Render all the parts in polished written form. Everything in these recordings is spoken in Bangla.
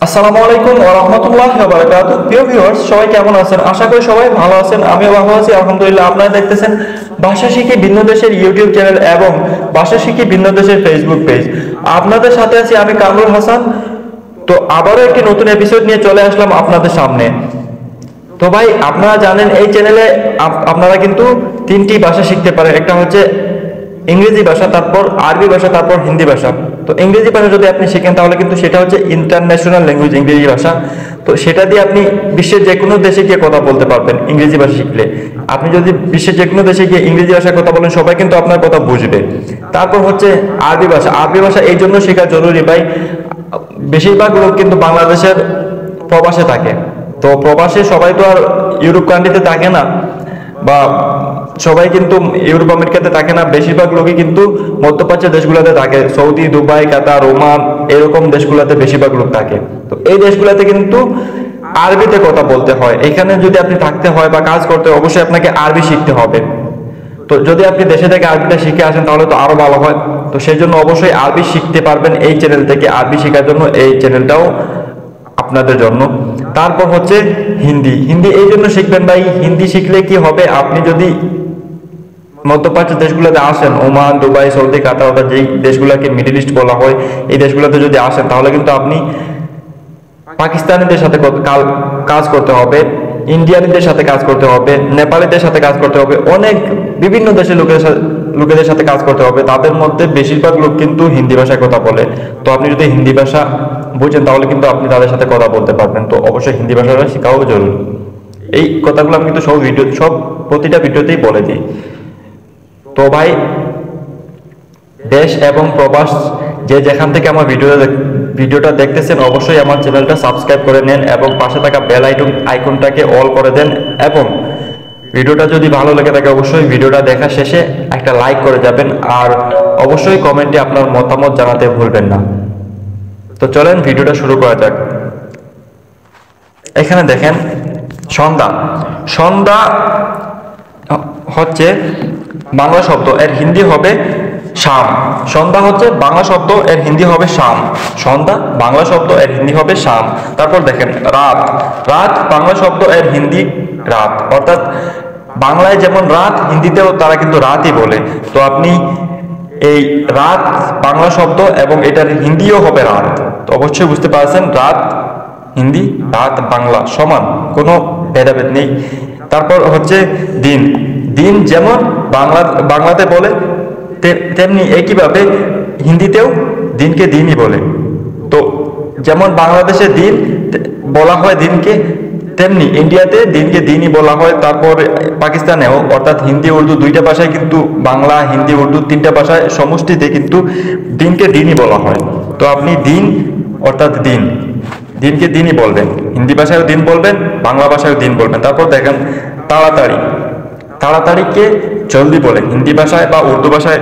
আসসালামু আলাইকুম ওয়া রাহমাতুল্লাহি ওয়া বারাকাতুহু। প্রিয় ভিউয়ার্স, সবাই কেমন আছেন? আশা করি সবাই ভালো আছেন। আমিও ভালো আছি আলহামদুলিল্লাহ। আপনারা দেখতেছেন ভাষা শিখি ভিন্ন দেশের ইউটিউব চ্যানেল এবং ভাষা শিখি ভিন্ন দেশের ফেসবুক পেজ। আপনাদের সাথে আছি আমি কামরুল হাসান। তো আবারও একটি নতুন এপিসোড নিয়ে চলে আসলাম আপনাদের সামনে। তো ভাই, আপনারা জানেন এই চ্যানেলে আপনারা কিন্তু তিনটি ভাষা শিখতে পারেন। একটা হচ্ছে ইংরেজি ভাষা, তারপর আরবি ভাষা, তারপর হিন্দি ভাষা। তো ইংরেজি ভাষা যদি আপনি শিখেন তাহলে কিন্তু সেটা হচ্ছে ইন্টারন্যাশনাল ল্যাঙ্গুয়েজ, ইংরেজি ভাষা। তো সেটা দিয়ে আপনি বিশ্বের যে কোনো দেশে গিয়ে কথা বলতে পারবেন ইংরেজি ভাষা শিখলে। আপনি যদি বিশ্বের যে কোনো দেশে গিয়ে ইংরেজি ভাষায় কথা বলেন, সবাই কিন্তু আপনার কথা বুঝবে। তারপর হচ্ছে আরবি ভাষা। আরবি ভাষা এই জন্য শেখা জরুরি ভাই, বেশিরভাগ লোক কিন্তু বাংলাদেশের প্রবাসে থাকে। তো প্রবাসে সবাই তো আর ইউরোপ কান্ট্রিতে থাকে না, বা সবাই কিন্তু ইউরোপ আমেরিকাতে থাকে না। বেশিরভাগ লোকই কিন্তু মধ্যপ্রাচ্যের দেশগুলোতে থাকে, সৌদি, দুবাই, কাতার, ওমান, এরকম দেশগুলোতে বেশিরভাগ লোক থাকে। তো এই দেশগুলোতে কিন্তু আরবিতে কথা বলতে হয়। এখানে যদি আপনি থাকতে হয় বা কাজ করতে হয়, অবশ্যই আপনাকে আরবি শিখতে হবে। তো যদি আপনি দেশে থেকে আরবিটা শিখে আসেন তাহলে তো আরো ভালো হয়। তো সেই জন্য অবশ্যই আরবি শিখতে পারবেন এই চ্যানেল থেকে। আরবি শেখার জন্য এই চ্যানেলটাও আপনাদের জন্য। তারপর হচ্ছে হিন্দি। হিন্দি এই জন্য শিখবেন ভাই, হিন্দি শিখলে কি হবে, আপনি যদি মধ্যপ্রাচ্যের দেশগুলোতে আসেন, ওমান, দুবাই, সৌদি, কাতার, যেই দেশগুলোকে মিডল ইস্ট বলা হয়, এই দেশগুলোতে যদি আসেন তাহলে কিন্তু আপনি পাকিস্তানিদের সাথে কাজ করতে হবে, ইন্ডিয়ানদের সাথে কাজ করতে হবে, নেপালিদের সাথে কাজ করতে হবে, অনেক বিভিন্ন দেশের লোকেদের সাথে কাজ করতে হবে। তাদের মধ্যে বেশিরভাগ লোক কিন্তু হিন্দি ভাষায় কথা বলে। তো আপনি যদি হিন্দি ভাষা বুঝেন তাহলে কিন্তু আপনি তাদের সাথে কথা বলতে পারবেন। তো অবশ্যই হিন্দি ভাষাটা শেখাও জরুরি। এই কথাগুলো আমি কিন্তু সব প্রতিটা ভিডিওতেই বলে দিই। তো ভাই, দেশ এবং প্রবাস যে যেখান থেকে আমার ভিডিওটা দেখতেছেন, অবশ্যই আমার চ্যানেলটা সাবস্ক্রাইব করে নেন এবং পাশে থাকা বেল আইকনটাকে অল করে দেন। এবং ভিডিওটা যদি ভালো লেগে থাকে অবশ্যই ভিডিওটা দেখা শেষে একটা লাইক করে যাবেন, আর অবশ্যই কমেন্টে আপনার মতামত জানাতে ভুলবেন না। তো চলেন ভিডিওটা শুরু করা যাক। এখানে দেখেন সন্ধ্যা। সন্ধ্যা হচ্ছে বাংলা শব্দ, এর হিন্দি হবে শাম। সন্ধ্যা হচ্ছে বাংলা শব্দ, এর হিন্দি হবে শাম। সন্ধ্যা বাংলা শব্দ, এর হিন্দি হবে শাম। তারপর দেখেন রাত। রাত বাংলা শব্দ, এর হিন্দি রাত। অর্থাৎ বাংলায় যেমন রাত, হিন্দিতেও তারা কিন্তু রাতই বলে। তো আপনি এই রাত বাংলা শব্দ এবং এটার হিন্দিও হবে রাত। তো অবশ্যই বুঝতে পারছেন, রাত হিন্দি, রাত বাংলা সমান, কোনো ভেদাভেদ নেই। তারপর হচ্ছে দিন। দিন যেমন বাংলাতে বলে, তেমনি একইভাবে হিন্দিতেও দিনকে দিনই বলে। তো যেমন বাংলাদেশে দিন বলা হয় দিনকে, তেমনি ইন্ডিয়াতে দিনকে দিনই বলা হয়। তারপর পাকিস্তানেও, অর্থাৎ হিন্দি উর্দু দুইটা ভাষায় কিন্তু, বাংলা, হিন্দি, উর্দু তিনটা ভাষায় সমষ্টিতে কিন্তু দিনকে দিনই বলা হয়। তো আপনি দিন অর্থাৎ দিনকে দিনই বলবেন, হিন্দি ভাষায়ও দিন বলবেন, বাংলা ভাষায়ও দিন বলবেন। তারপর দেখেন তাড়াতাড়ি। তাড়াতাড়িকে জলদি বলে, হিন্দি ভাষায় বা উর্দু ভাষায়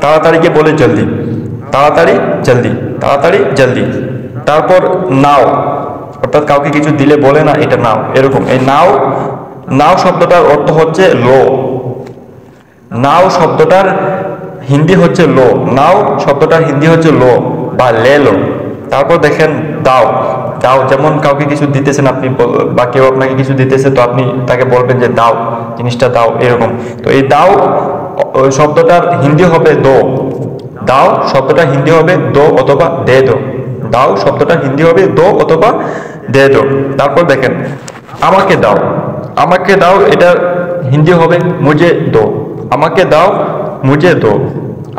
তাড়াতাড়িকে বলে জলদি। তাড়াতাড়ি জলদি, তাড়াতাড়ি জলদি। তারপর নাও, অর্থাৎ কাউকে কিছু দিলে বলে না, এটা নাও, এরকম। এই নাও শব্দটার অর্থ হচ্ছে লো। নাও শব্দটার হিন্দি হচ্ছে লো। নাও শব্দটার হিন্দি হচ্ছে লো বা লে লো। তারপর দেখেন দাও। দাও যেমন কাউকে কিছু দিতেছেন আপনি, বা কেউ আপনাকে কিছু দিতেছে, তো আপনি তাকে বলবেন যে দাও, জিনিসটা দাও, এরকম। তো এই দাও শব্দটার হিন্দি হবে দো। দাও শব্দটার হিন্দি হবে দো অথবা দে দো। দাও শব্দটার হিন্দি হবে দো অথবা দে দো। তারপর দেখেন আমাকে দাও। আমাকে দাও এটার হিন্দি হবে মুঝে দো। আমাকে দাও মুঝে দো।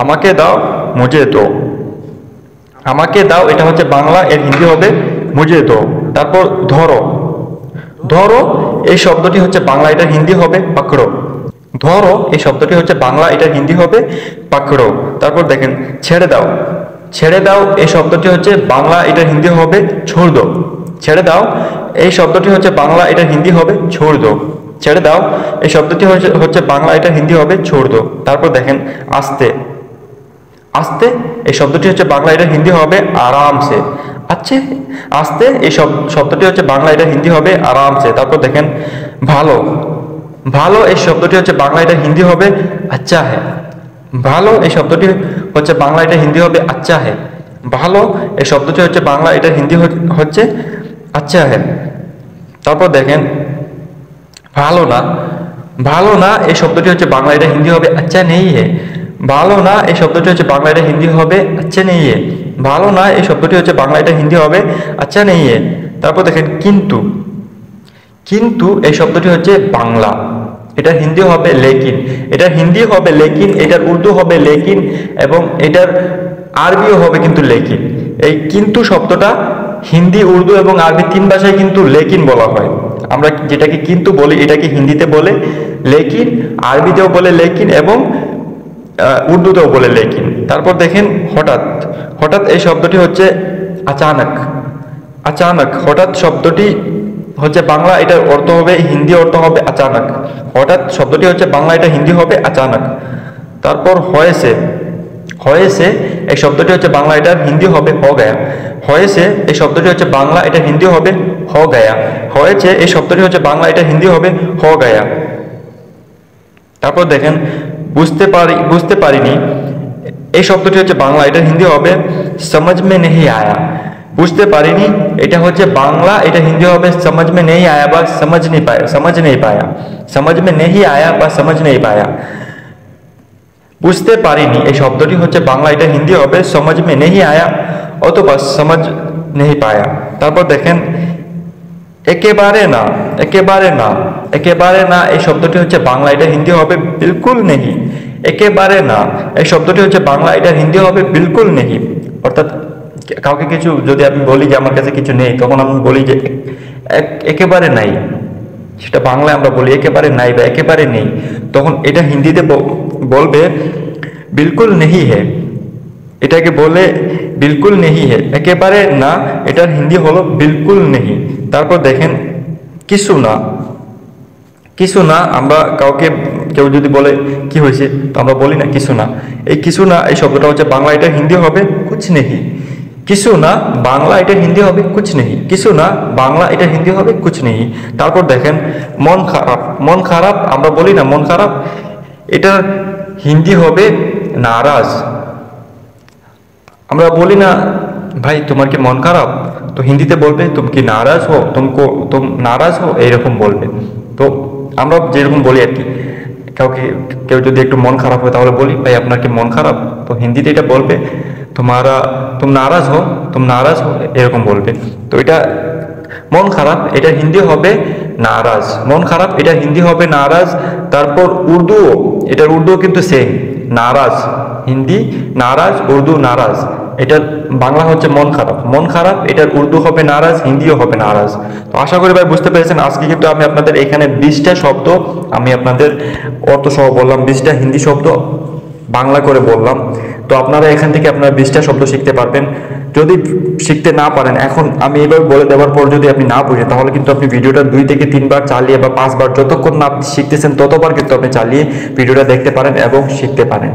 আমাকে দাও মুঝে দো। আমাকে দাও এটা হচ্ছে বাংলা, এর হিন্দি হবে মুঝে দো। তারপর ধরো। ধরো এই শব্দটি হচ্ছে বাংলা, এটার হিন্দি হবে পাকড়ো। ধরো এই শব্দটি হচ্ছে বাংলা, এটার হিন্দি হবে পাকড়ো। তারপর দেখেন ছেড়ে দাও। ছেড়ে দাও এই শব্দটি হচ্ছে বাংলা, এটার হিন্দি হবে ছোড় দো। ছেড়ে দাও এই শব্দটি হচ্ছে বাংলা, এটার হিন্দি হবে ছোড় দো। ছেড়ে দাও এই শব্দটি হচ্ছে বাংলা, এটার হিন্দি হবে ছোড় দো। তারপর দেখেন আস্তে। আস্তে এই শব্দটি হচ্ছে বাংলা, এটার হিন্দি হবে আরামসে। আচ্ছা, আস্তে এই শব্দটি হচ্ছে বাংলা, এটার হিন্দি হবে আরামসে। তারপর দেখেন ভালো। ভালো এই শব্দটি হচ্ছে বাংলা, এটার হিন্দি হবে আচ্ছা হ্যাঁ। ভালো এই শব্দটি হচ্ছে বাংলা, এটা হিন্দি হবে আচ্ছা হ্যাঁ। ভালো এই শব্দটি হচ্ছে বাংলা, এটার হিন্দি হচ্ছে আচ্ছা হ্যাঁ। তারপর দেখেন ভালো না, ভালো না এই শব্দটি হচ্ছে বাংলা, এটা হিন্দি হবে আচ্ছা নেই হে। ভালো না এই শব্দটি হচ্ছে বাংলা, এটা হিন্দি হবে আচ্ছা নেই হে। ভালো না এই শব্দটি হচ্ছে বাংলা, এটা হিন্দি হবে আচ্ছা নেই হে। তারপর দেখেন কিন্তু, কিন্তু এই শব্দটি হচ্ছে বাংলা, এটার হিন্দি হবে লেকিন। এটার হিন্দি হবে লেকিন, এটার উর্দু হবে লেকিন, এবং এটার আরবিও হবে কিন্তু লেকিন। এই কিন্তু শব্দটা হিন্দি, উর্দু এবং আরবি 3 ভাষায় কিন্তু লেকিন বলা হয়। আমরা যেটাকে কিন্তু বলি এটাকে হিন্দিতে বলে লেকিন, আরবিতেও বলে লেকিন, এবং উর্দুতেও বলে লেকিন। তারপর দেখেন হঠাৎ, হঠাৎ এই শব্দটি হচ্ছে আচানক। আচানক হঠাৎ শব্দটি হচ্ছে বাংলা, এটার অর্থ হবে হিন্দি অর্থ হবে আচানক। হঠাৎ শব্দটি হচ্ছে বাংলা, এটা হিন্দি হবে আচানক। তারপর হয়েছে, হয়েছে এই শব্দটি হচ্ছে বাংলা, এটার হিন্দি হবে হ গয়া। হয়েছে এই শব্দটি হচ্ছে বাংলা, এটা হিন্দি হবে হ গয়া। হয়েছে এই শব্দটি হচ্ছে বাংলা, এটা হিন্দি হবে হ গয়া। তারপর দেখেন বুঝতে পারিনি এই শব্দটি হচ্ছে বাংলা, এটা হিন্দি হবে সমঝ মে নেহি আয়া। বুঝতে পারিনি এটা হচ্ছে বাংলা, এটা হিন্দি হবে সমঝ মে নেহি আয়া বা সমঝ নেই পায়া, সমঝ নেই পায়া। সমঝ মে নেহি আয়া বা সমঝ নেই পায়া। বুঝতে পারিনি এই শব্দটি হচ্ছে বাংলা, এটা হিন্দি হবে সমঝ মে নেহি আয়া অথবা সমঝ নেহি পায়া। তারপর দেখেন একেবারে না, একেবারে না, একেবারে না এই শব্দটি হচ্ছে বাংলা, এটা হিন্দি হবে বিলকুল নেহি। একেবারে না এই শব্দটি হচ্ছে বাংলা, এটা হিন্দি হবে বিলকুল নেহি। অর্থাৎ কাউকে কিছু যদি আমি বলি যে আমার কাছে কিছু নেই, তখন আমি বলি যে একেবারে নাই, সেটা বাংলায় আমরা বলি একেবারে নাই বা একেবারে নেই, তখন এটা হিন্দিতে বলবে বিলকুল নেহি হে। এটাকে বলে বিলকুল নেহি হে, একেবারে না এটার হিন্দি হলো বিলকুল নেহি। তারপর দেখেন কিছু না, কিছু না আমরা কাউকে, কেউ যদি বলে কি হয়েছে, তো আমরা বলি না কিছু না। এই কিছু না এই শব্দটা হচ্ছে বাংলা, এটা হিন্দি হবে কুছ নেহি। কিছু না বাংলা, এটা হিন্দি হবে কুছ নেহি। কিছু না বাংলা, এটা হিন্দি হবে কুছ নেহি। তারপর দেখেন মন খারাপ, মন খারাপ আমরা বলি না মন খারাপ, এটা হিন্দি হবে নারাজ। আমরা বলি না ভাই তোমার কি মন খারাপ, তো হিন্দিতে বলবে তুম কি নারাজ হো, তুম নারাজ হো, এইরকম বলবে। তো আমরা যেরকম বলি আর কি, কেউ যদি একটু মন খারাপ হয় তাহলে বলি ভাই আপনার কি মন খারাপ, তো হিন্দিতে এটা বলবে তুম নারাজ হো, তুম নারাজ হো, এরকম বলবে। তো এটা মন খারাপ, এটা হিন্দি হবে নারাজ। মন খারাপ এটা হিন্দি হবে নারাজ। তারপর উর্দুও, এটার উর্দুও কিন্তু সেম, নারাজ হিন্দি, নারাজ উর্দু নারাজ। এটার বাংলা হচ্ছে মন খারাপ, মন খারাপ এটার উর্দু হবে নারাজ, হিন্দিও হবে নারাজ। তো আশা করি ভাই বুঝতে পেরেছেন। আজকে কিন্তু আমি আপনাদের এখানে 20টা শব্দ আমি আপনাদের অর্থ সহ বললাম, 20টা হিন্দি শব্দ বাংলা করে বললাম। তো আপনারা এখান থেকে আপনারা 20টা শব্দ শিখতে পারবেন। যদি শিখতে না পারেন, এখন আমি এইভাবে বলে দেওয়ার পর যদি আপনি না বুঝেন, তাহলে কিন্তু আপনি ভিডিওটা 2 থেকে 3 বার চালিয়ে বা 5 বার, যতক্ষণ না শিখতেছেন ততবার কিন্তু আপনি চালিয়ে ভিডিওটা দেখতে পারেন এবং শিখতে পারেন।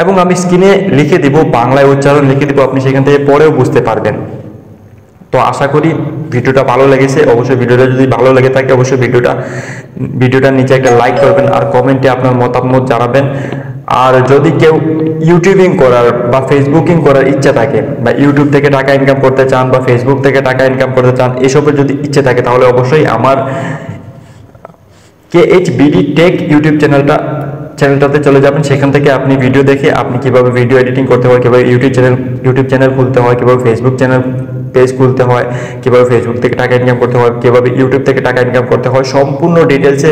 এবং আমি স্ক্রিনে লিখে দিব, বাংলায় উচ্চারণ লিখে দিব, আপনি সেখান থেকে পড়েও বুঝতে পারবেন। তো আশা করি ভিডিওটা ভালো লেগেছে। অবশ্যই ভিডিওটা যদি ভালো লেগে থাকে অবশ্যই ভিডিওটার নিচে একটা লাইক করবেন আর কমেন্টে আপনার মতামত জানাবেন। আর যদি কেউ ইউটিউবিং করার বা ফেসবুকিং করার ইচ্ছা থাকে, বা ইউটিউব থেকে টাকা ইনকাম করতে চান বা ফেসবুক থেকে টাকা ইনকাম করতে চান, এসবের যদি ইচ্ছে থাকে, তাহলে অবশ্যই আমার KHBD টেক ইউটিউব চ্যানেলটাতে চলে যাবেন। সেখান থেকে আপনি ভিডিও দেখে আপনি কিভাবে ভিডিও এডিটিং করতে হয়, কিভাবে ইউটিউব চ্যানেল খুলতে হয়, কিভাবে ফেসবুক পেজ খুলতে হয়, কিভাবে ফেসবুক থেকে টাকা ইনকাম করতে হয়, কিভাবে ইউটিউব থেকে টাকা ইনকাম করতে হয়, সম্পূর্ণ ডিটেলসে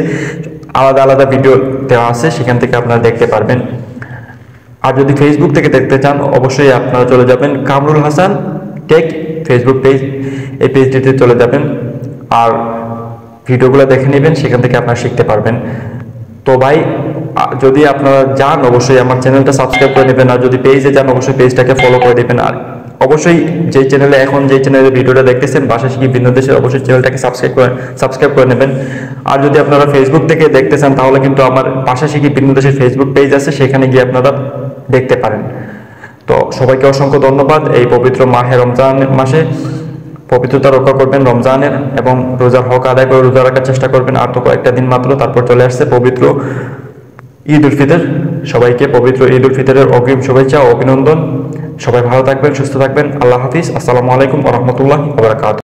আলাদা আলাদা ভিডিও দেওয়া আছে, সেখান থেকে আপনারা দেখতে পারবেন। আর যদি ফেসবুক থেকে দেখতে চান অবশ্যই আপনারা চলে যাবেন Kamrul Hasan take Facebook page, এই পেজটিতে চলে যাবেন আর ভিডিওগুলো দেখে নেবেন, সেখান থেকে আপনারা শিখতে পারবেন। তো ভাই যদি আপনারা যান অবশ্যই আমার চ্যানেলটা সাবস্ক্রাইব করে নেবেন, আর যদি পেজে যান অবশ্যই পেজটাকে ফলো করে দেবেন। আর অবশ্যই যে চ্যানেলে ভিডিওটা দেখতেছেন ভাষা শিখি ভিন্ন দেশের, অবশ্যই চ্যানেলটাকে সাবস্ক্রাইব করে নেবেন। আর যদি আপনারা ফেসবুক থেকে দেখতে চান তাহলে কিন্তু আমার ভাষা শিখি ভিন্ন দেশের ফেসবুক পেজ আছে, সেখানে গিয়ে আপনারা দেখতে পারেন। তো সবাইকে অসংখ্য ধন্যবাদ। এই পবিত্র মাহে রমজান মাসে পবিত্রতা রক্ষা করবেন রমজানের, এবং রোজার হক আদায় করে রোজা রাখার চেষ্টা করবেন। আর তো কয়েকটা দিন মাত্র, তারপর চলে আসছে পবিত্র ঈদ উল ফিতর। সবাইকে পবিত্র ঈদ উল ফিতরের অগ্রিম শুভেচ্ছা ও অভিনন্দন। সবাই ভালো থাকবেন, সুস্থ থাকবেন। আল্লাহ হাফিজ। আসসালামু আলাইকুম ওয়া রাহমাতুল্লাহি ওয়া বারাকাতুহু।